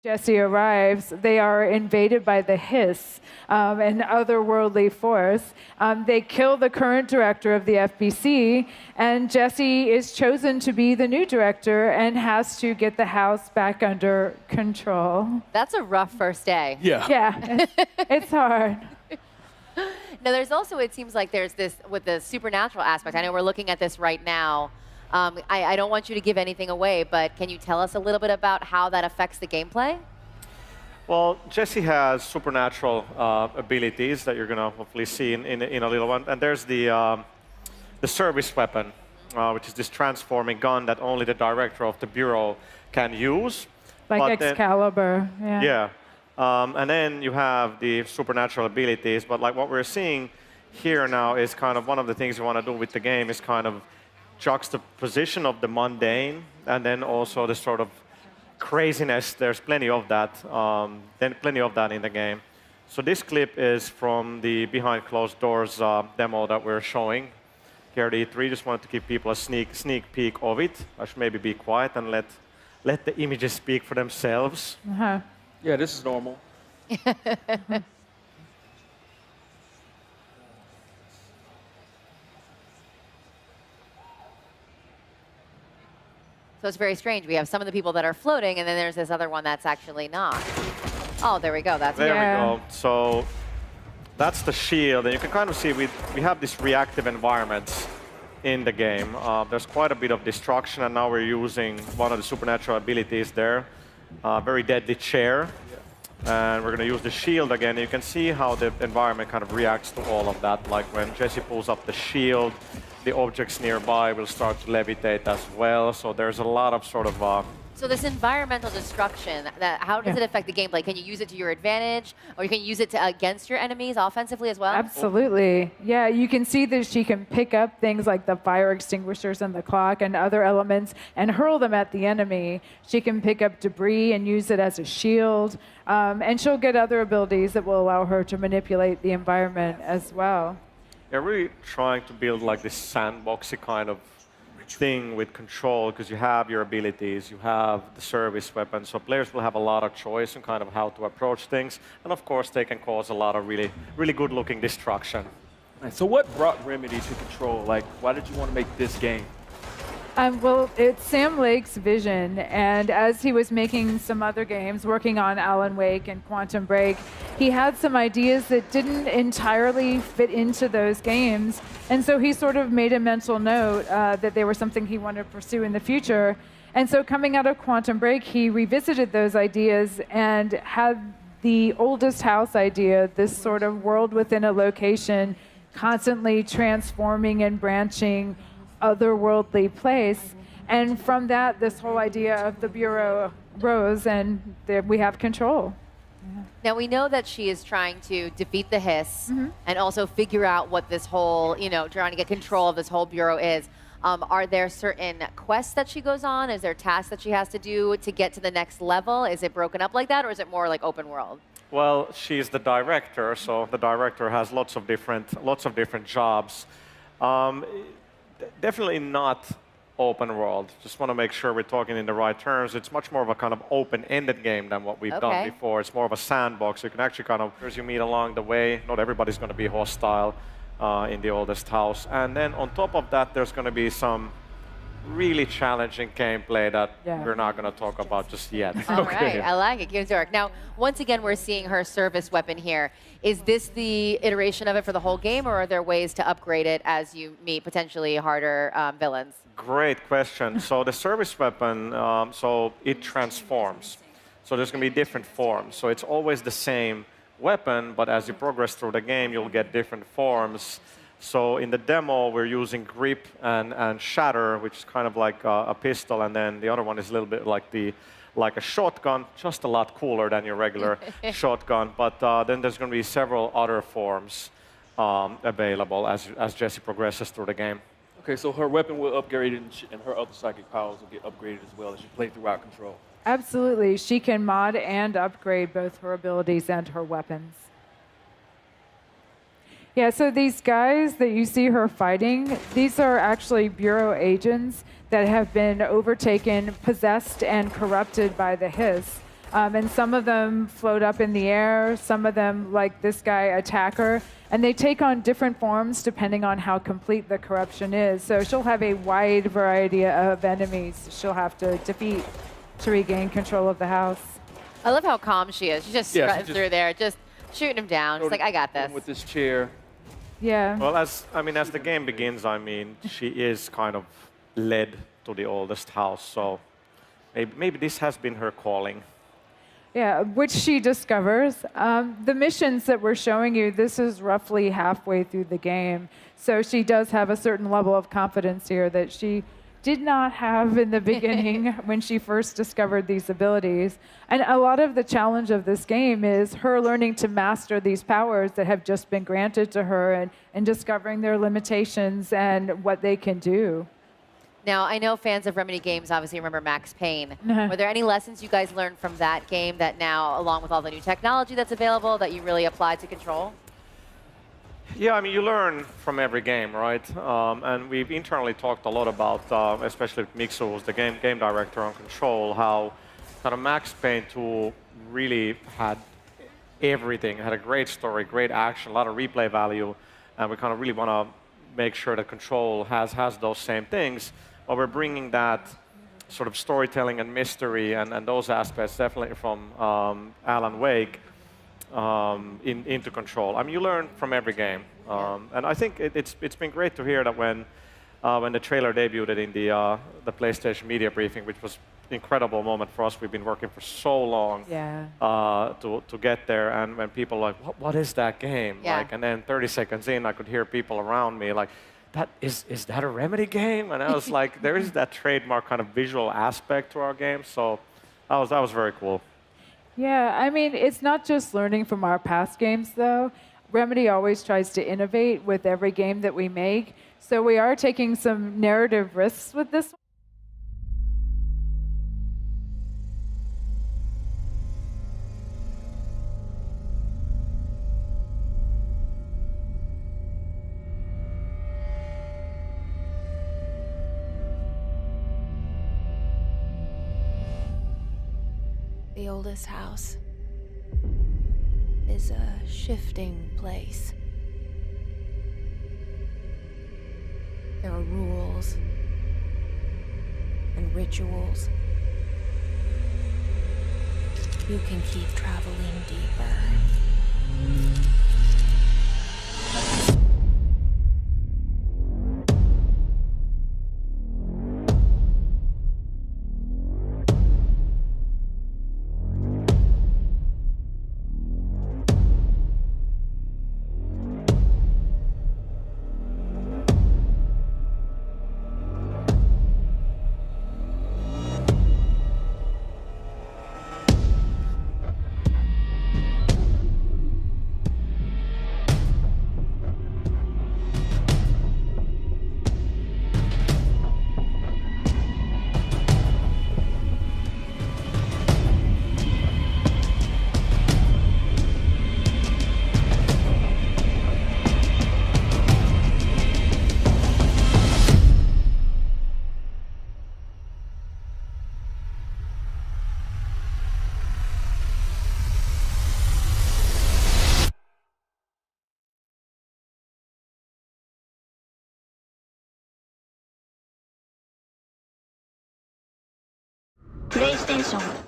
Jesse arrives, they are invaded by the Hiss, an otherworldly force. They kill the current director of the FBC, and Jesse is chosen to be the new director and has to get the house back under control. That's a rough first day. Yeah. Yeah, it's hard. Now, there's also, it seems like there's this, with the supernatural aspect, I know we're looking at this right now. I don't want you to give anything away, but can you tell us a little bit about how that affects the gameplay? Well, Jesse has supernatural abilities that you're going to hopefully see in a little one. And there's the service weapon, which is this transforming gun that only the director of the Bureau can use. Like Excalibur, yeah. Yeah. And then you have the supernatural abilities. But like what we're seeing here now is kind of one of the things you want to do with the game is kind of juxtaposition of the mundane and then also the sort of craziness. There's plenty of that. Plenty of that in the game. So this clip is from the behind closed doors demo that we're showing here at E3. Just wanted to give people a sneak peek of it. I should maybe be quiet and let the images speak for themselves. Uh-huh. Yeah, this is normal. So it's very strange. We have some of the people that are floating, and then there's this other one that's actually not. Oh, there we go. That's There we go. So that's the shield, and you can kind of see we have these reactive environments in the game. There's quite a bit of destruction, and now we're using one of the supernatural abilities there, very deadly chair. And we're going to use the shield again. You can see how the environment kind of reacts to all of that. Like when Jesse pulls up the shield, the objects nearby will start to levitate as well. So there's a lot of sort of... So this environmental destruction, how does it affect the gameplay? Can you use it to your advantage, or you can use it against your enemies offensively as well? Absolutely. Yeah, you can see that she can pick up things like the fire extinguishers and the clock and other elements and hurl them at the enemy. She can pick up debris and use it as a shield. And she'll get other abilities that will allow her to manipulate the environment as well. You're really trying to build like this sandboxy kind of thing with control, because you have your abilities, you have the service weapon, so players will have a lot of choice in kind of how to approach things, and of course they can cause a lot of really good looking destruction. So what brought Remedy to Control? Like, why did you want to make this game? Well, it's Sam Lake's vision, and as he was making some other games, working on Alan Wake and Quantum Break, he had some ideas that didn't entirely fit into those games, and so he sort of made a mental note that they were something he wanted to pursue in the future. And so coming out of Quantum Break, he revisited those ideas and had the oldest house idea, this sort of world within a location, constantly transforming and branching, otherworldly place. And from that, this whole idea of the Bureau rose, and there we have control. Now, we know that she is trying to defeat the Hiss and also figure out what this whole, trying to get control of this whole Bureau is. Are there certain quests that she goes on? Is there tasks that she has to do to get to the next level? Is it broken up like that, or is it more like open world? Well, she's the director, so the director has lots of different jobs. Definitely not open world. Just want to make sure we're talking in the right terms. It's much more of a kind of open-ended game than what we've done before. It's more of a sandbox. You can actually kind of, as you meet along the way, not everybody's going to be hostile in the oldest house. And then on top of that, there's going to be some really challenging gameplay that we're not going to talk about just yet. All right, I like it. Gears Dark. Now, once again, we're seeing her service weapon here. Is this the iteration of it for the whole game, or are there ways to upgrade it as you meet potentially harder villains? Great question. So the service weapon, so it transforms. So there's going to be different forms. So it's always the same weapon, but as you progress through the game, you'll get different forms. So in the demo, we're using Grip and Shatter, which is kind of like a pistol, and then the other one is a little bit like a shotgun, just a lot cooler than your regular shotgun. But then there's going to be several other forms available as Jesse progresses through the game. Okay, so her weapon will upgrade, and her other psychic powers will get upgraded as well as you play throughout Control. Absolutely. She can mod and upgrade both her abilities and her weapons. Yeah, so these guys that you see her fighting, these are actually Bureau agents that have been overtaken, possessed, and corrupted by the Hiss. And some of them float up in the air, some of them, like this guy, attack her. And they take on different forms depending on how complete the corruption is. So she'll have a wide variety of enemies she'll have to defeat to regain control of the house. I love how calm she is. She's just Yeah, she strutting just- through there, just shooting him down. She's like, I got this. With this chair. Yeah. Well, as the game begins, I mean, she is kind of led to the oldest house, so maybe this has been her calling. Yeah, which she discovers. The missions that we're showing you, this is roughly halfway through the game. So she does have a certain level of confidence here that she did not have in the beginning when she first discovered these abilities. And a lot of the challenge of this game is her learning to master these powers that have just been granted to her and discovering their limitations and what they can do. Now, I know fans of Remedy games obviously remember Max Payne. Were there any lessons you guys learned from that game that now, along with all the new technology that's available, that you really applied to Control? Yeah, I mean, you learn from every game, right? And we've internally talked a lot about, especially with Mixu, who's the game director on Control, how kind of Max Payne 2 really had everything. It had a great story, great action, a lot of replay value, and we kind of really want to make sure that Control has those same things. But we're bringing that sort of storytelling and mystery and those aspects definitely from Alan Wake into Control. I mean, you learn from every game, and I think it's been great to hear that when the trailer debuted in the PlayStation media briefing, which was an incredible moment for us. We've been working for so long to get there, and when people are like, what is that game? Yeah. Like, and then 30 seconds in, I could hear people around me like, that is that a Remedy game? And I was like, there is that trademark kind of visual aspect to our game, so that was very cool. Yeah, I mean, it's not just learning from our past games, though. Remedy always tries to innovate with every game that we make. So we are taking some narrative risks with this one. The oldest house is a shifting place. There are rules and rituals. You can keep traveling deeper. PlayStation